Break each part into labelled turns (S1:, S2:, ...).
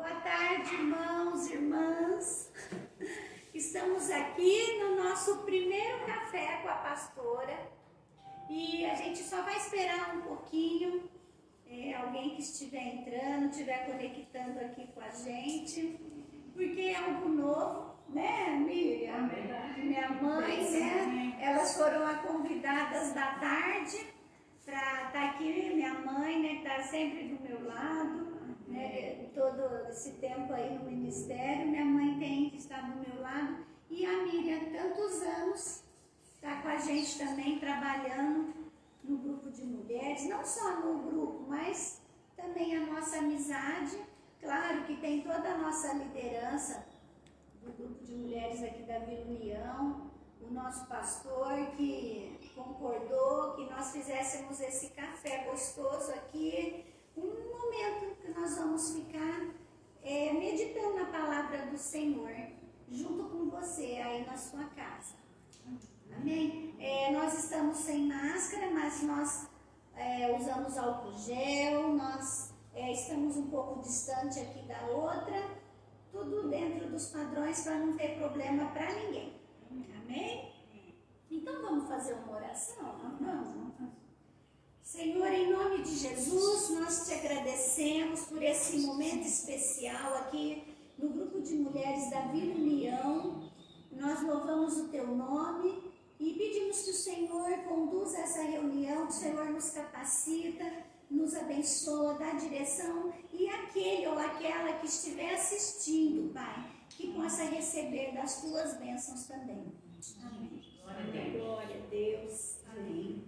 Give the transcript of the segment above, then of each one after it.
S1: Boa tarde, irmãos, irmãs. Estamos aqui no nosso primeiro café com a pastora e a gente só vai esperar um pouquinho, alguém que estiver entrando, estiver conectando aqui com a gente, porque é algo novo, né, Miriam? Minha mãe, né? Elas foram as convidadas da tarde para estar aqui, minha mãe, né, que está sempre do meu lado. Todo esse tempo aí no ministério, minha mãe tem estado do meu lado e a Miriam, tantos anos, está com a gente também trabalhando no grupo de mulheres, não só no grupo, mas também a nossa amizade. Claro que tem toda a nossa liderança do grupo de mulheres aqui da Vila União, o nosso pastor que concordou que nós fizéssemos esse café gostoso aqui, um momento que nós vamos ficar meditando na palavra do Senhor, junto com você aí na sua casa. Amém? Nós estamos sem máscara, mas nós usamos álcool gel, nós estamos um pouco distante aqui da outra, tudo dentro dos padrões para não ter problema para ninguém. Amém? Então vamos fazer uma oração? Vamos. Senhor, em nome de Jesus, nós te agradecemos por esse momento especial aqui no grupo de mulheres da Vila União. Nós louvamos o teu nome e pedimos que o Senhor conduza essa reunião, que o Senhor nos capacita, nos abençoa, dá direção e aquele ou aquela que estiver assistindo, Pai, que possa receber das tuas bênçãos também. Amém. Glória a Deus. Amém.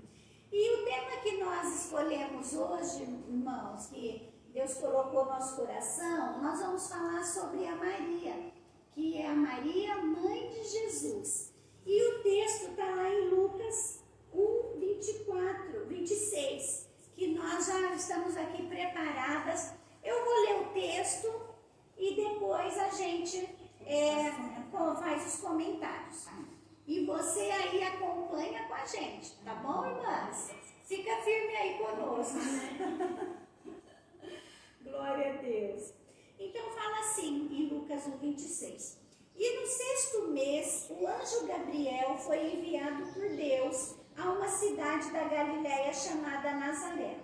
S1: E o tema que nós escolhemos hoje, irmãos, que Deus colocou no nosso coração, nós vamos falar sobre a Maria, que é a Maria, mãe de Jesus. E o texto está lá em Lucas 1, 24, 26, que nós já estamos aqui preparadas. Eu vou ler o texto e depois a gente faz os comentários. E você aí acompanha com a gente, tá bom, irmãs? Fica firme aí conosco. Glória a Deus. Então fala assim, em Lucas 1, 26. E no 6º mês, o anjo Gabriel foi enviado por Deus a uma cidade da Galiléia chamada Nazaré,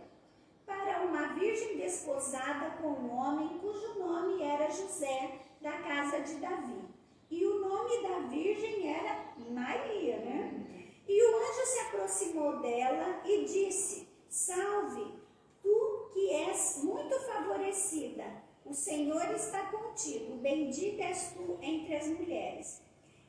S1: para uma virgem desposada com um homem cujo nome era José, da casa de Davi. E o nome da virgem era Maria, né? E o anjo se aproximou dela e disse: Salve, tu que és muito favorecida, o Senhor está contigo, bendita és tu entre as mulheres.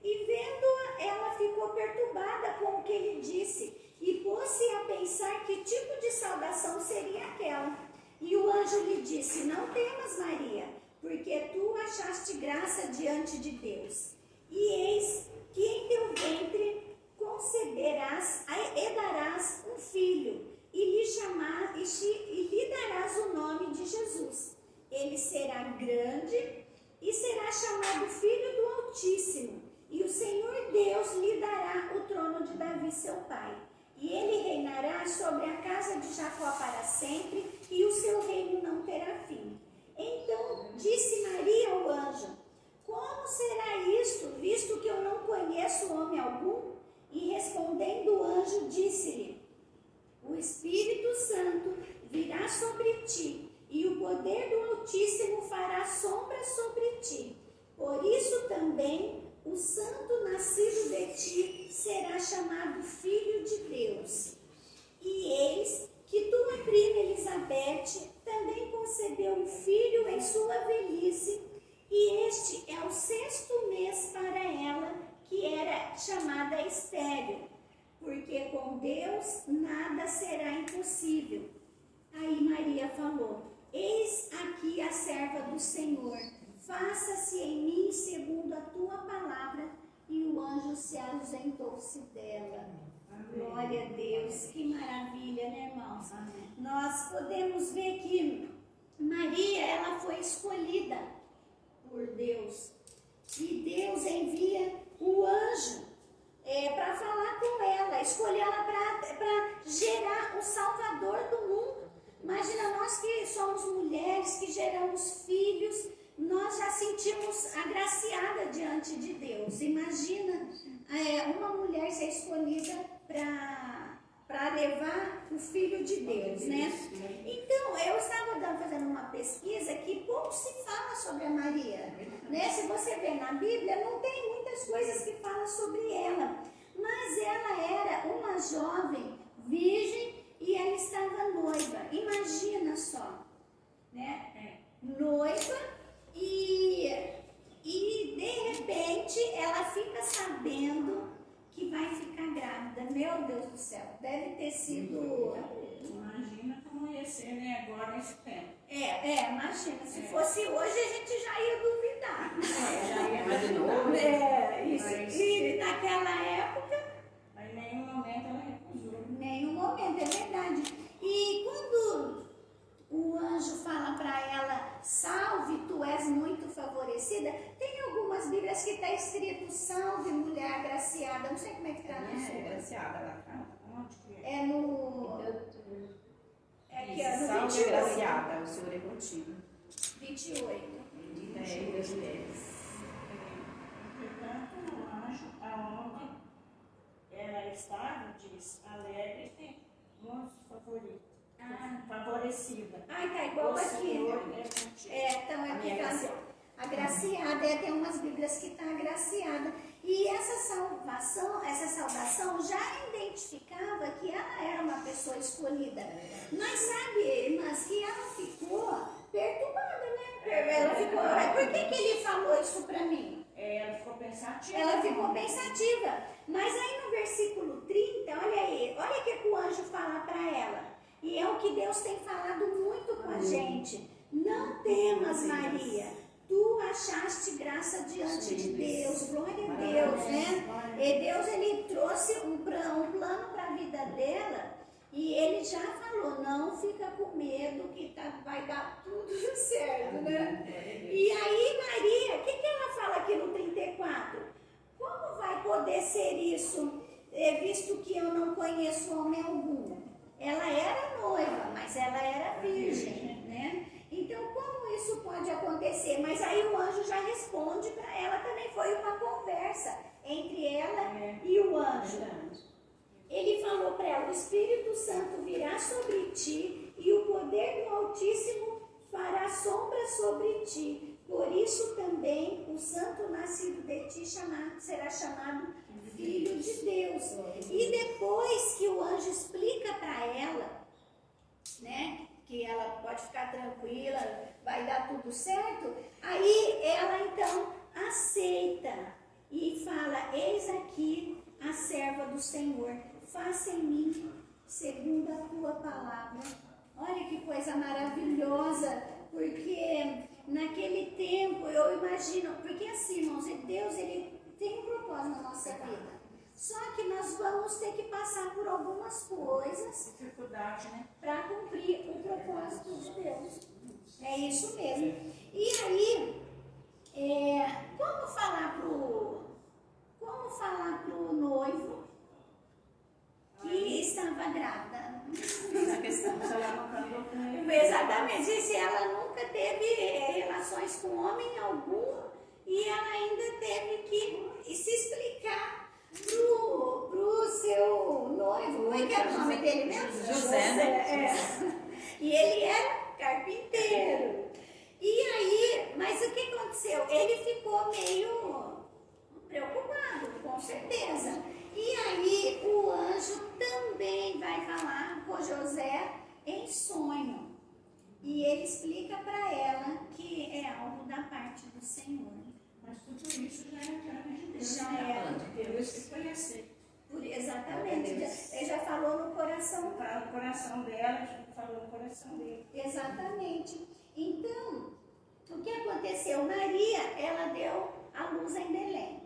S1: E vendo-a, ela ficou perturbada com o que ele disse, e pôs-se a pensar que tipo de saudação seria aquela. E o anjo lhe disse: Não temas, Maria, porque tu achaste graça diante de Deus. E eis que em teu ventre conceberás e darás um filho, e lhe darás o nome de Jesus. Ele será grande e será chamado Filho do Altíssimo, e o Senhor Deus lhe dará o trono de Davi, seu pai. E ele reinará sobre a casa de Jacó para sempre, e o seu reino não terá fim. Então disse Maria ao anjo: Como será isto, visto que eu não conheço homem algum? E respondendo o anjo, disse-lhe: O Espírito Santo virá sobre ti, e o poder do Altíssimo fará sombra sobre ti. Por isso também o santo nascido de ti será chamado Filho de Deus. E eis que tua prima Elizabeth também concebeu um filho em sua velhice, e este é o 6º mês para ela, que era chamada estéril, porque com Deus nada será impossível. Aí Maria falou: Eis aqui a serva do Senhor, faça-se em mim segundo a tua palavra. E o anjo se ausentou-se dela. Glória a Deus, que maravilha, né, irmãos? Amém. Nós podemos ver que Maria, ela foi escolhida por Deus. E Deus envia o anjo para falar com ela, escolheu ela para gerar o Salvador do mundo. Imagina nós que somos mulheres, que geramos filhos, imagina uma mulher ser escolhida para levar o Filho de Deus, né? Então, eu estava fazendo uma pesquisa que pouco se fala sobre a Maria, né? Se você ver na Bíblia, não tem muitas coisas que falam sobre ela, mas ela era uma jovem virgem e ela estava noiva. Imagina só, né? Noiva e de repente ela fica sabendo que vai ficar grávida. Meu Deus do céu, deve ter sido...
S2: Imagina como ia ser, né, agora nesse tempo.
S1: Imagina, se fosse hoje a gente já ia duvidar.
S2: Já ia mais de novo.
S1: E naquela época...
S2: Mas em nenhum momento ela recusou.
S1: Em nenhum momento, é verdade. E quando o anjo fala para ela, salve, tu és muito favorecida, tem algumas Bíblias que está escrito, salve, mulher agraciada. Não sei como é que está na sua.
S2: Agraciada lá, onde que é?
S1: É no... aqui, ó, no
S3: Salve
S1: 28.
S3: agraciada, o Senhor é contigo.
S1: 28.
S3: Bendita és das mulheres.
S2: Portanto, o anjo, aonde ela estava, diz, alegre e muito favorita. Favorecida.
S1: Ai, tá igual
S2: O
S1: aqui.
S2: Senhor é contigo.
S1: Então aqui tá agraciada, tem umas Bíblias que está agraciada. E essa saudação já identificava que ela era uma pessoa escolhida. Mas sabe, irmãs, que ela ficou perturbada, né? Ela ficou, por que ele falou isso para mim?
S2: Ela ficou pensativa.
S1: Ela ficou pensativa. Mas aí no versículo 30, olha aí, olha o que o anjo fala para ela. E é o que Deus tem falado muito com a gente. Não temas, Maria. Tu achaste graça diante de Deus. Glória a Deus, né? E Deus, ele trouxe um plano para a vida dela. E ele já falou, não fica com medo que vai dar tudo certo, né? E aí, Maria, o que ela fala aqui no 34? Como vai poder ser isso, visto que eu não conheço homem algum? Ela era noiva, mas ela era virgem, né? Então, como isso pode acontecer? Mas aí o anjo já responde para ela, também foi uma conversa entre ela e o anjo. Ele falou para ela, o Espírito Santo virá sobre ti e o poder do Altíssimo fará sombra sobre ti. Por isso também o santo nascido de ti será chamado Filho de Deus. E depois que o anjo explica para ela, né, que ela pode ficar tranquila, vai dar tudo certo, aí ela então aceita e fala, eis aqui a serva do Senhor, faça em mim segundo a tua palavra. Olha que coisa maravilhosa, porque naquele tempo eu imagino, porque assim, irmãos, Deus ele tem um propósito na nossa vida. Só que nós vamos ter que passar por algumas coisas,
S2: dificuldade, né?
S1: Para cumprir o propósito de Deus. É isso mesmo. E aí, como falar pro noivo que estava grávida?
S2: Essa questão, se ela não casou com ele.
S1: Exatamente. E se ela nunca teve relações com homem algum e ela ainda teve que se explicar pro seu noivo. Como é que era o nome dele mesmo?
S3: José, né?
S1: E ele era carpinteiro. E aí, mas o que aconteceu? Ele ficou meio preocupado, com certeza. E aí o anjo também vai falar com José em sonho. E ele explica para ela que é algo da parte do Senhor.
S2: Mas tudo isso já é plano de Deus.
S1: Já era.
S2: Deus que foi aceito.
S1: Exatamente. Ele já falou no coração.
S2: O coração dela, já falou no coração dele.
S1: Exatamente. Então, o que aconteceu? Maria, ela deu a luz em Belém.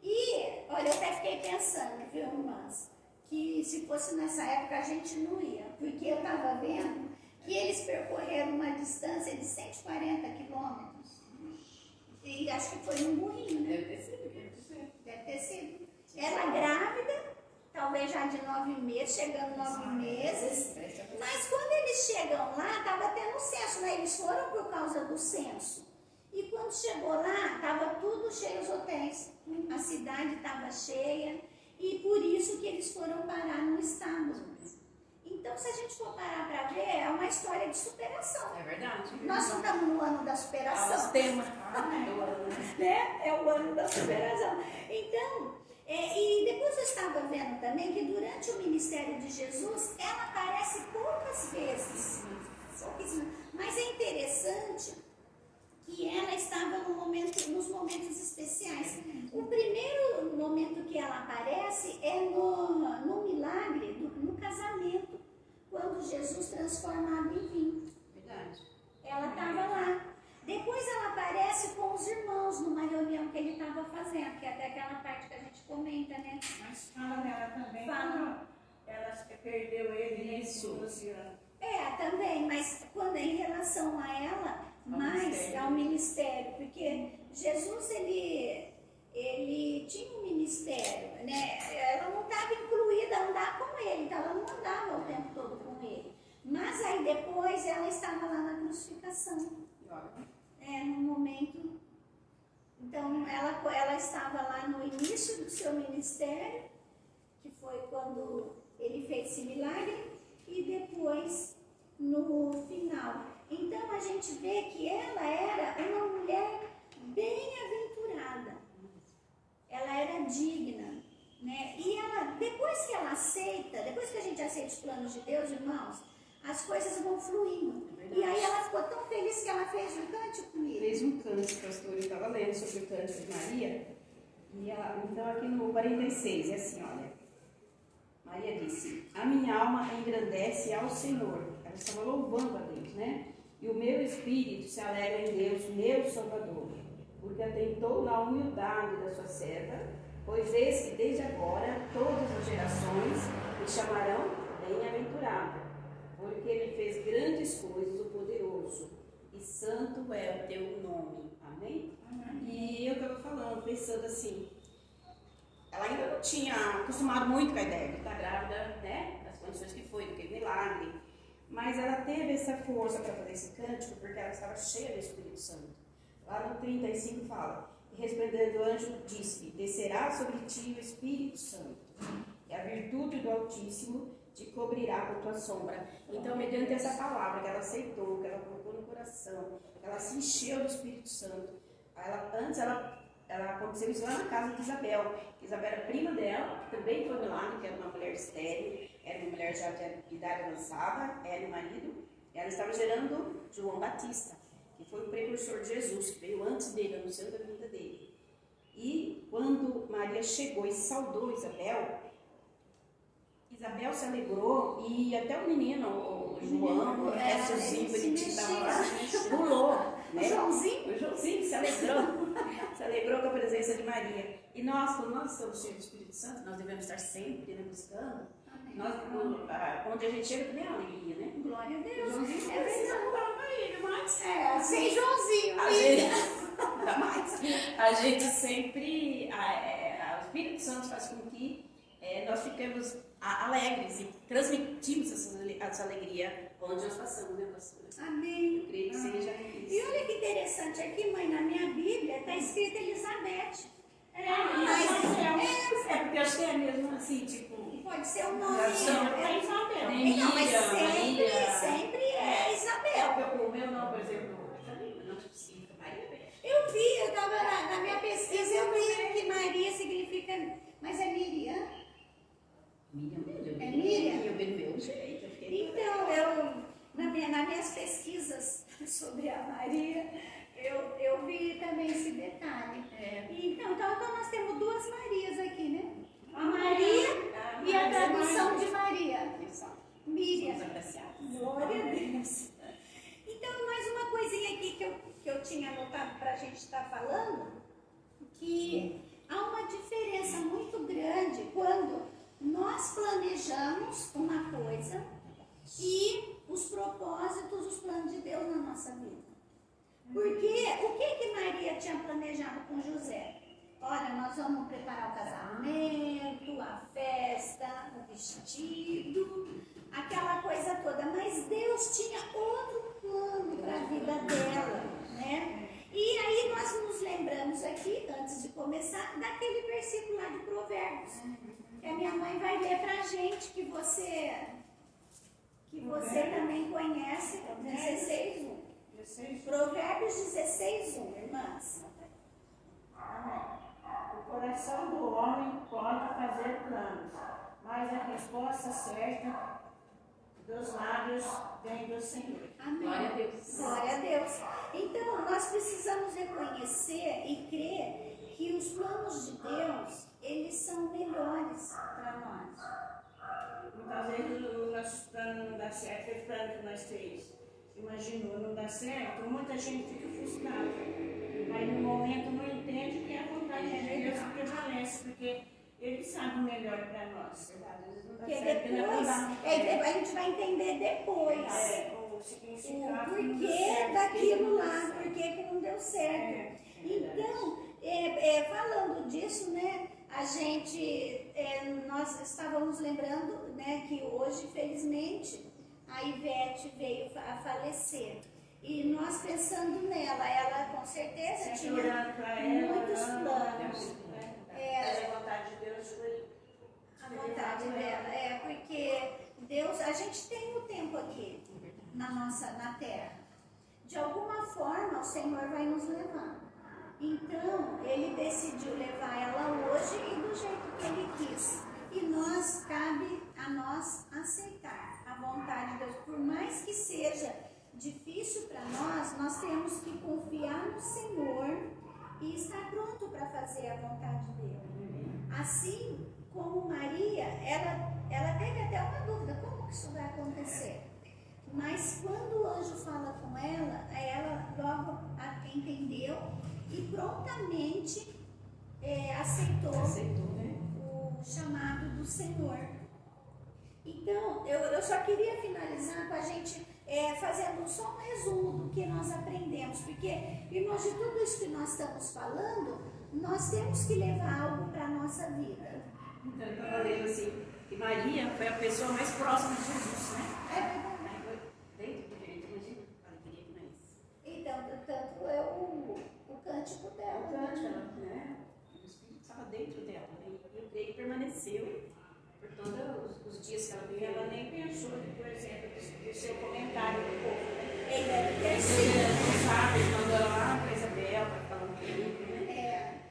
S1: E, olha, eu até fiquei pensando, viu, irmãs, que se fosse nessa época a gente não ia, porque eu estava vendo que eles percorreram uma distância de 140 quilômetros. E acho que foi num burrinho, né? Deve ter sido. Ela grávida, talvez já de 9 meses, chegando 9 meses. Mas quando eles chegam lá, estava tendo censo, né? Eles foram por causa do censo. E quando chegou lá, estava tudo cheio os hotéis. A cidade estava cheia e por isso que eles foram parar no estábulo. Então, se a gente for parar para ver, é uma história de superação.
S3: É verdade.
S1: Nós não estamos no ano da superação.
S3: Tema do ano.
S1: Né? É o ano da superação. Então, e depois eu estava vendo também que durante o ministério de Jesus, ela aparece poucas vezes. Pouquíssimas. Mas é interessante que ela estava nos momentos especiais. O primeiro momento que ela aparece é no milagre, no casamento, quando Jesus transforma água em vinho.
S3: Verdade.
S1: Ela estava lá. Depois ela aparece com os irmãos numa reunião que ele estava fazendo, que é até aquela parte que a gente comenta, né?
S2: Mas fala dela também.
S1: Fala.
S2: Ela perdeu ele
S3: Isso.
S2: 12 anos.
S1: Também, mas quando é em relação a ela, mais ao ministério, porque Jesus, ele tinha um ministério, né? Ela não estava incluída a andar com ele, então ela não andava o tempo todo com ele. Mas aí depois ela estava lá na crucificação, no momento. Então ela estava lá no início do seu ministério, que foi quando ele fez esse milagre, e depois no final. Então a gente vê que ela era uma mulher bem-aventurada, ela era digna, né? E ela, depois que ela aceita, depois que a gente aceita os planos de Deus, irmãos, as coisas vão fluindo. E aí ela ficou tão feliz que ela fez um cântico comigo.
S4: Fez um cântico, pastor, eu estava lendo sobre o cântico de Maria, e ela, então aqui no 46, é assim, olha. Maria disse, a minha alma engrandece ao Senhor. Ela estava louvando a Deus, né? E o meu espírito se alegra em Deus, meu Salvador, porque atentou na humildade da sua serva, pois eis que desde agora todas as gerações me chamarão bem-aventurada, porque ele fez grandes coisas, o poderoso, e santo é o teu nome. Amém? E eu estava falando, pensando assim, ela ainda não tinha acostumado muito com a ideia de estar grávida, né? Das condições que foi, do que milagre. Mas ela teve essa força para fazer esse cântico porque ela estava cheia do Espírito Santo. Lá no 35 fala, e resplandecendo o anjo disse, descerá sobre ti o Espírito Santo, e a virtude do Altíssimo te cobrirá com tua sombra. Então, mediante essa palavra que ela aceitou, que ela colocou no coração, que ela se encheu do Espírito Santo, antes ela aconteceu isso lá na casa de Isabel. Isabel era prima dela, que também foi milagre, que era uma mulher estéril, era uma mulher já de idade avançada, ela e o marido. Ela estava gerando João Batista, que foi o precursor de Jesus, que veio antes dele, anunciando a vinda dele. E quando Maria chegou e saudou Isabel, Isabel se alegrou e até o menino, o João, o Joãozinho bonitinho, pulou. Né? O Joãozinho se alegrou com a presença de Maria. E nós, quando nós estamos cheios do Espírito Santo, nós devemos estar sempre, né, buscando. Nós, onde a gente chega também é uma alegria, né?
S1: Glória a Deus.
S4: Joãozinho
S1: É
S4: precisa
S1: verdade.
S4: pular para ele, mas
S1: Sem Joãozinho.
S4: a gente, ainda mais. A gente sempre, o Espírito Santo faz com que nós fiquemos alegres e transmitimos essa alegria onde nós passamos, né, pastora?
S1: Amém.
S4: Eu creio que seja isso.
S1: E olha que interessante, aqui, mãe, na minha Bíblia está escrita Elizabeth.
S2: É porque acho que é mesmo assim, tipo.
S1: Pode ser o nome.
S2: É Isabel.
S1: Não, mas sempre é Isabel.
S2: O meu não, por exemplo,
S4: Não significa Maria.
S1: Eu vi, eu estava na minha pesquisa, eu vi que Maria significa, mas é Miriam.
S4: Miriam.
S1: É Miriam?
S4: Eu vi do meu jeito.
S1: Então, nas minhas pesquisas sobre a Maria, eu vi também esse detalhe. Então nós temos duas Marias aqui, né? A Maria e a tradução de Maria. Miriam. Glória a Deus. Então, mais uma coisinha aqui que eu tinha anotado para a gente estar falando, que há uma diferença muito grande quando nós planejamos uma coisa e os propósitos, os planos de Deus na nossa vida. Porque o que Maria tinha planejado com José? Olha, nós vamos preparar o casamento, a festa, o vestido, aquela coisa toda. Mas Deus tinha outro plano para a vida dela, né? E aí Provérbios. Que a minha mãe vai ler pra gente, que você também conhece, 16:1.
S2: 16.
S1: Provérbios 16:1, irmãs.
S2: O coração do homem pode fazer planos, mas a resposta certa dos lábios vem do Senhor.
S1: Amém.
S4: Glória a Deus.
S1: Glória a Deus. Então, nós precisamos reconhecer e crer que os planos de Deus, eles são melhores para nós.
S2: Muitas vezes o nosso plano não dá certo, aquele plano que nós fez, imaginou, não dá certo, muita gente fica frustrada. Aí no momento não entende que a vontade de Deus prevalece, porque Ele sabe o melhor para nós. Às vezes não dá
S1: Porque
S2: certo,
S1: depois, a gente vai entender depois
S2: o
S1: o
S2: significado do
S1: porquê daquilo lá, porquê que não deu certo. Então, falando disso, né, nós estávamos lembrando, né, que hoje, felizmente, a Ivete veio a falecer. E nós pensando nela, ela com certeza tinha muitos planos.
S2: Mas a vontade de Deus foi
S1: A vontade dela, porque Deus, a gente tem o tempo aqui na terra. De alguma forma o Senhor vai nos levar. Então, Ele decidiu levar ela hoje e do jeito que Ele quis. E cabe a nós aceitar a vontade de Deus. Por mais que seja difícil para nós temos que confiar no Senhor e estar pronto para fazer a vontade dele. Assim como Maria, ela teve até uma dúvida, como que isso vai acontecer? Mas quando o anjo fala com ela logo entendeu e prontamente aceitou,
S4: né?
S1: o chamado do Senhor. Então, eu só queria finalizar com a gente fazendo só um resumo do que nós aprendemos, porque, irmãos, de tudo isso que nós estamos falando, nós temos que levar algo para a nossa vida.
S4: Então, eu estava lendo assim, que Maria foi a pessoa mais próxima de Jesus, né?
S1: É verdade.
S4: Dentro do direito, imagina, alegria que não é isso.
S1: Então, tanto é o cântico dela.
S4: Né? O Espírito estava dentro dela, né? E eu creio que permaneceu por todos os dias que ela
S2: E
S4: viveu.
S2: ela nem pensou, por exemplo, do seu comentário do povo, né?
S1: Ele deve ter sido.
S4: Ele sabe, ele mandou lá para Isabel, para falar um perigo, né?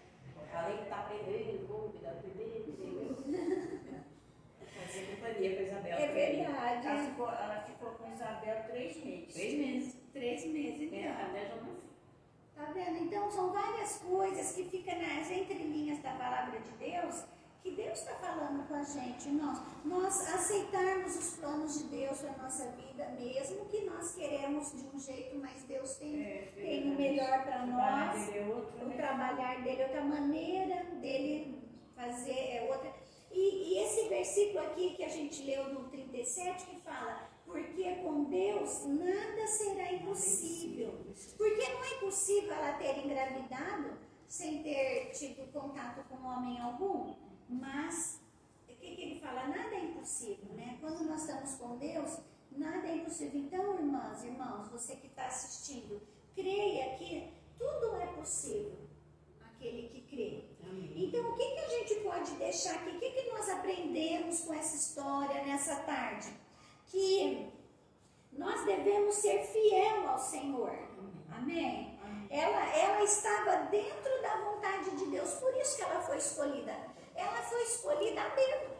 S4: Além de estar aprendendo, vou cuidar do bebê, fazer companhia com a Isabel.
S1: É verdade.
S2: Ela ficou com Isabel 3 meses.
S4: 3 meses.
S1: 3 meses, então.
S4: Até já não fui.
S1: Tá vendo? Então, são várias coisas que ficam nas entrelinhas da palavra de Deus, que Deus está falando com a gente, irmãos. Nós aceitarmos os planos de Deus para a nossa vida, mesmo que nós queremos de um jeito, mas Deus tem o melhor para nós. O trabalhar dele, outra maneira dele fazer é outra. E esse versículo aqui que a gente leu no 37, que fala: porque com Deus nada será impossível. Porque não é impossível ela ter engravidado sem ter tido contato com homem algum. Mas, o que ele fala? Nada é impossível, né? Quando nós estamos com Deus, nada é impossível. Então, irmãs, irmãos, você que está assistindo, creia que tudo é possível, aquele que crê. Então, o que a gente pode deixar aqui? O que nós aprendemos com essa história nessa tarde? Que nós devemos ser fiel ao Senhor. Amém? Ela estava dentro da vontade de Deus, por isso que ela foi escolhida. Ela foi escolhida a dedo,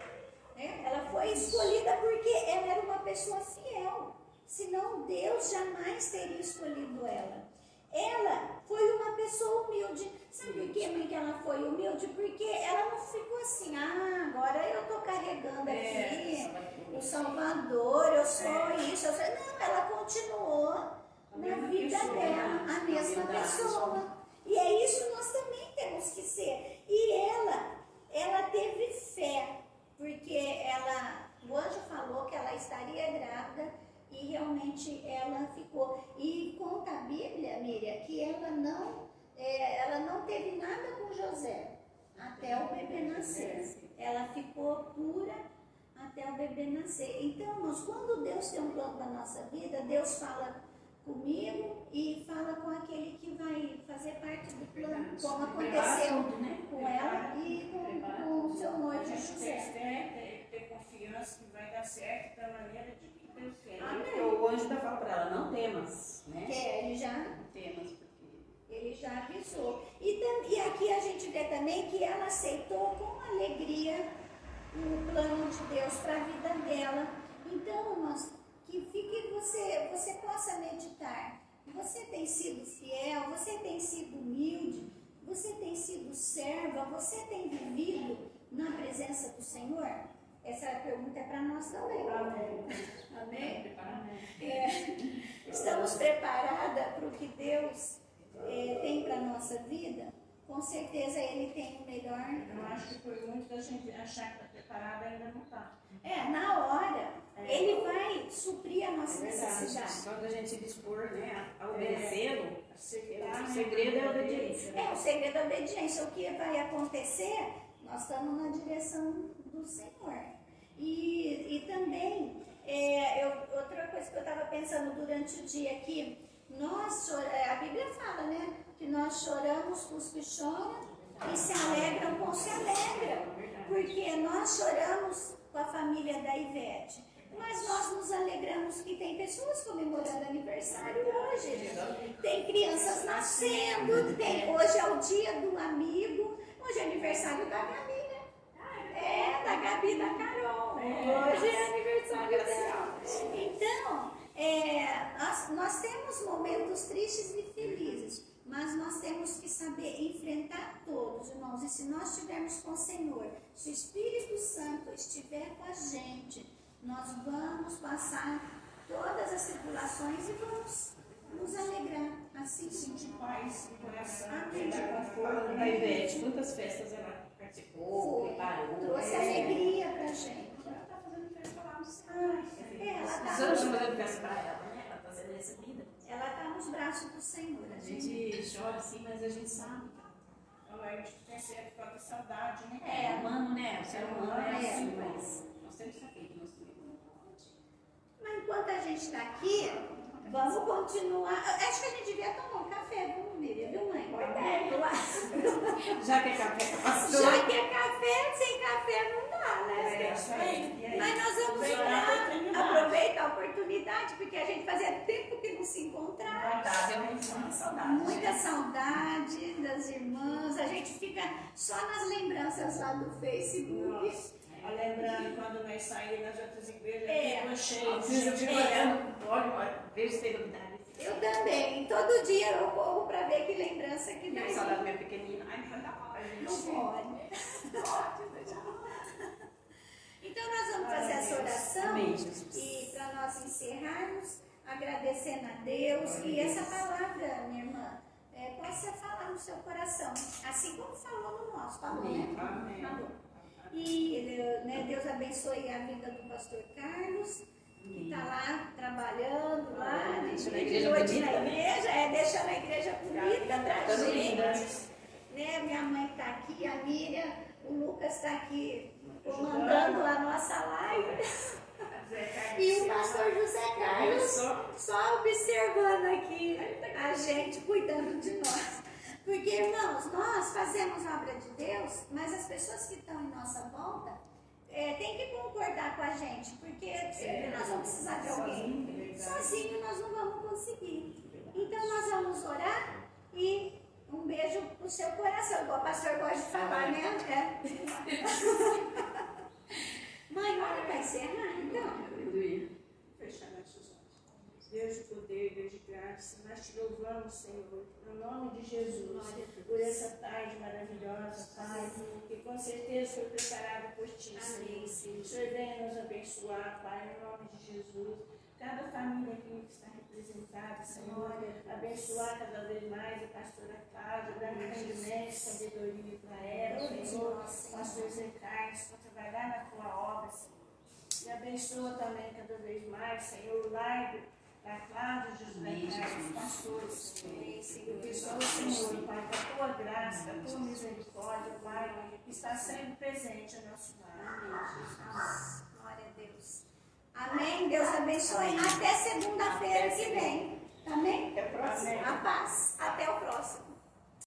S1: né? Ela foi escolhida porque ela era uma pessoa fiel. Senão Deus jamais teria escolhido ela. Ela foi uma pessoa humilde. Sabe por que, mãe, que ela foi humilde? Porque ela não ficou assim: agora eu estou carregando aqui o Salvador, eu sou isso, eu sou... Não, ela continuou na vida dela, a mesma pessoa. E é isso que nós também temos que ser. E ela teve fé, porque o anjo falou que ela estaria grávida e realmente ela ficou. E conta a Bíblia, Miriam, que ela não teve nada com José até o bebê nascer. Ela ficou pura até o bebê nascer. Então, irmãos, quando Deus tem um plano para a nossa vida, Deus fala comigo e fala com aquele que vai fazer parte do plano, como aconteceu com ela e com o seu noivo José.
S2: Tem que ter confiança que vai dar certo da maneira de que Deus quer.
S4: Porque o anjo ainda fala para ela, não temas, né?
S1: Ele já
S4: Não temas, porque...
S1: Ele já avisou. E aqui a gente vê também que ela aceitou com alegria o plano de Deus para a vida dela. Então, você possa meditar. Você tem sido fiel, você tem sido humilde, você tem sido serva, você tem vivido na presença do Senhor? Essa pergunta é para nós também. Amém? Estamos preparadas para o que Deus tem para a nossa vida? Com certeza Ele tem o melhor.
S2: Eu acho que por muito da gente achar que está preparada, ainda não está.
S1: Na hora, Ele vai suprir a nossa necessidade.
S4: Só da gente se dispor, né, a obedecê-lo, o
S2: Aceitar,
S4: segredo é a obediência.
S1: O segredo da obediência. O que vai acontecer, nós estamos na direção do Senhor. E também, outra coisa que eu estava pensando durante o dia aqui, a Bíblia fala, né, que nós choramos com os que choram e se alegram com os que se alegram. Porque nós choramos com a família da Ivete, mas nós nos alegramos que tem pessoas comemorando aniversário hoje. Tem crianças nascendo, hoje é o dia do amigo, hoje é aniversário da Gabi, né? Da Gabi e da Carol. Hoje é aniversário dela. Então, nós temos momentos tristes e felizes, mas nós temos que saber enfrentar todos, irmãos. E se nós estivermos com o Senhor, se o Espírito Santo estiver com a gente, nós vamos passar todas as tribulações e vamos nos alegrar. Assim,
S2: sentir paz no coração,
S1: Amém.
S2: dar conforto.
S4: Da Ivete, quantas festas ela participou, preparou.
S1: trouxe alegria pra gente.
S4: Ela está fazendo festa lá no céu.
S1: Ela
S4: Os
S1: está
S4: anjos fazendo festa para ela, né? Ela está sendo recebida.
S1: nos braços do Senhor.
S4: A gente chora sim, mas a gente sabe.
S2: A gente tem certo com a saudade, né?
S4: É humano, né? O ser humano é assim,
S1: É.
S4: mas nós temos que saber que nós também não pode.
S1: Mas enquanto a gente está aqui, vamos continuar. Acho que a gente devia tomar um café, vamos ver, viu, mãe? Do lado.
S4: Já que é café, pastor.
S1: Já que é café, sem café não dá, né?
S2: É isso aí.
S1: Mas nós vamos aproveitar a oportunidade, porque a gente fazia tempo que não se encontrava.
S4: Muita saudade.
S1: Muita saudade das irmãs. A gente fica só nas lembranças lá do Facebook.
S2: Lembrando quando nós saímos nas outras igrejas, ficou cheio.
S4: Eu fico olhando, olho, vejo se tem novidade.
S1: Eu também. Todo dia eu corro para ver que lembrança que
S4: Tenho
S1: dá.
S4: saudade do meu pequenino. Ai, não vai dar pau, gente.
S1: Não pode. Então nós vamos fazer essa oração.
S4: Amém, Jesus.
S1: E para nós encerrarmos, agradecendo a Deus. E essa palavra, minha irmã, possa falar no seu coração. Assim como falou no nosso. Falou, né?
S4: Amém.
S1: Falou. E Deus abençoe a vida do pastor Carlos, que está lá trabalhando lá,
S4: Deixando a
S1: de
S4: igreja
S1: noite
S4: bonita,
S1: na igreja, deixando a igreja bonita pra
S4: Ficando linda.
S1: gente. Minha mãe está aqui, a Miriam, o Lucas está aqui comandando a nossa live. E o pastor José Carlos só observando aqui a gente, cuidando de nós. Porque, irmãos, nós fazemos a obra de Deus, mas as pessoas que estão em nossa volta têm que concordar com a gente, porque sempre nós vamos precisar de alguém. Sozinho nós não vamos conseguir. Então nós vamos orar e um beijo pro seu coração, igual o pastor gosta de falar, né? Mãe, ora para encerrar, então.
S2: Fechar nossos olhos. Deus de poder, Deus de graça, nós te louvamos, Senhor, no nome de Jesus, por essa tarde maravilhosa, Pai, que com certeza foi preparada por Ti, Senhor. O Senhor venha nos abençoar, Pai, no nome de Jesus. Cada família aqui que está representada, Senhor, abençoar cada vez mais a pastora Cláudia, dando entendimento, sabedoria para ela, Senhor, pastor Zé Carlos, para trabalhar na Tua obra, Senhor. E abençoa também cada vez mais, Senhor, o lar da Cláudia, Jesus, os pastores, Senhor. Que só o Senhor, Pai, com a Tua graça, com a Tua misericórdia, Pai, está sempre presente em nosso lar. Amém, Jesus.
S1: Glória a Deus. Amém. Deus abençoe. Até segunda-feira que vem. Amém?
S4: Até a próxima.
S1: A paz.